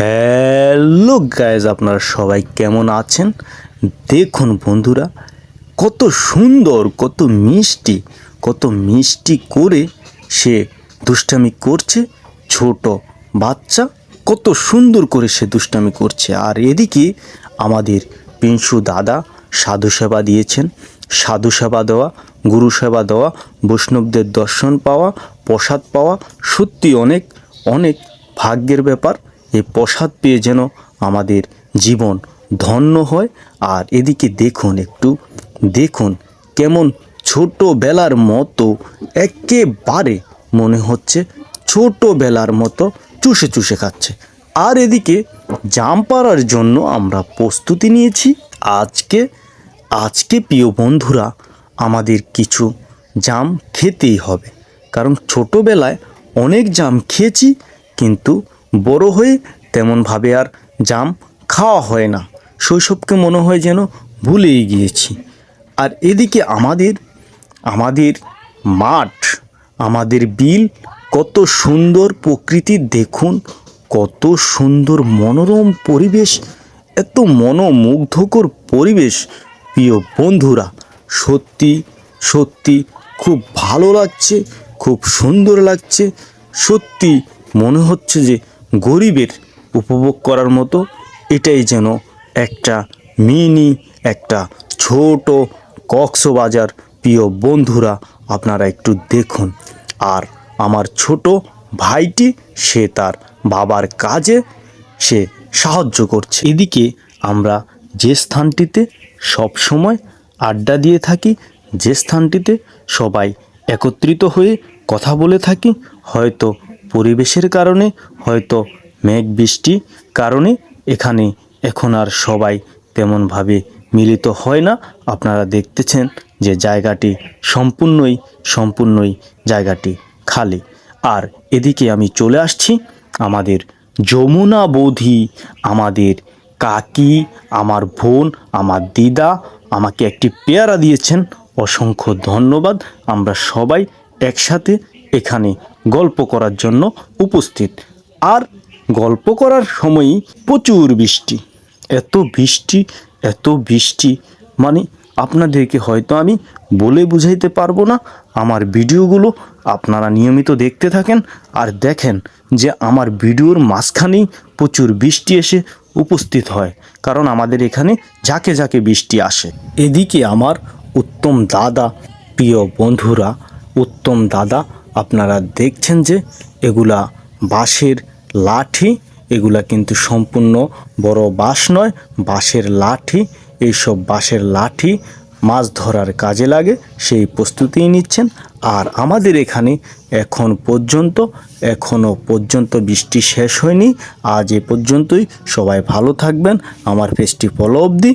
Hello guys, আপনারা সবাই কেমন আছেন? দেখুন বন্ধুরা, কত সুন্দর, কত মিষ্টি করে সে দুষ্টামি করছে। ছোট বাচ্চা কত সুন্দর করে সে দুষ্টামি করছে। আর এদিকে আমাদের পিনসু দাদা সাধু সেবা দিয়েছেন। সাধু সেবা দেওয়া, গুরু সেবা দেওয়া, বৈষ্ণবদের দর্শন পাওয়া, প্রসাদ পাওয়া সত্যি অনেক অনেক ভাগ্যের ব্যাপার। এই প্রসাদ পেয়ে যেন আমাদের জীবন ধন্য হয়। আর এদিকে দেখুন, একটু দেখুন কেমন ছোটোবেলার মতো, একেবারে মনে হচ্ছে ছোটোবেলার মতো চুষে চুষে খাচ্ছে। আর এদিকে জাম পাড়ার জন্য আমরা প্রস্তুতি নিয়েছি। আজকে প্রিয় বন্ধুরা, আমাদের কিছু জাম খেতেই হবে, কারণ ছোটোবেলায় অনেক জাম খেয়েছি, কিন্তু বড় হয়ে তেমনভাবে আর জাম খাওয়া হয় না। শৈশবকে মনে হয় যেন ভুলেই গিয়েছি। আর এদিকে আমাদের মাঠ, আমাদের বিল, কত সুন্দর প্রকৃতি দেখুন, কত সুন্দর মনোরম পরিবেশ, এত মনোমুগ্ধকর পরিবেশ। প্রিয় বন্ধুরা, সত্যি সত্যি খুব ভালো লাগছে, খুব সুন্দর লাগছে। সত্যি মনে হচ্ছে যে গরিবের উপভোগ করার মতো এটাই যেন একটা একটা ছোট কক্সবাজার। প্রিয় বন্ধুরা, আপনারা একটু দেখুন। আর আমার ছোট ভাইটি, সে তার বাবার কাজে সে সাহায্য করছে। এদিকে আমরা যে স্থানটিতে সব সময় আড্ডা দিয়ে থাকি, যে স্থানটিতে সবাই একত্রিত হয়ে কথা বলে থাকি, হয়তো পরিবেশের কারণে, হয়তো মেঘ বৃষ্টি কারণে এখানে এখন আর সবাই তেমনভাবে মিলিত হয় না। আপনারা দেখতেছেন যে জায়গাটি সম্পূর্ণই জায়গাটি খালি। আর এদিকে আমি চলে আসছি, আমাদের যমুনা বৌদি, আমাদের কাকি, আমার বোন, আমার দিদা আমাকে একটি পেয়ারা দিয়েছেন, অসংখ্য ধন্যবাদ। আমরা সবাই একসাথে এখানে গল্প করার জন্য উপস্থিত। আর গল্প করার সময়ই প্রচুর বৃষ্টি, এত বৃষ্টি মানে আপনাদেরকে হয়তো আমি বলে বুঝাইতে পারবো না। আমার ভিডিওগুলো আপনারা নিয়মিত দেখতে থাকেন, আর দেখেন যে আমার ভিডিওর মাঝখানেই প্রচুর বৃষ্টি এসে উপস্থিত হয়, কারণ আমাদের এখানে ঝাঁকে ঝাঁকে বৃষ্টি আসে। এদিকে আমার উত্তম দাদা, প্রিয় বন্ধুরা, উত্তম দাদা, আপনারা দেখছেন যে এগুলা বাঁশের লাঠি, এগুলা কিন্তু সম্পূর্ণ বড় বাঁশ নয়, বাঁশের লাঠি। এইসব বাঁশের লাঠি মাছ ধরার কাজে লাগে, সেই প্রস্তুতি নিচ্ছেন। আর আমাদের এখানে এখনও পর্যন্ত বৃষ্টি শেষ হয়নি। আজ এ পর্যন্তই। সবাই ভালো থাকবেন, আমার পেজটি ফলো অবধি।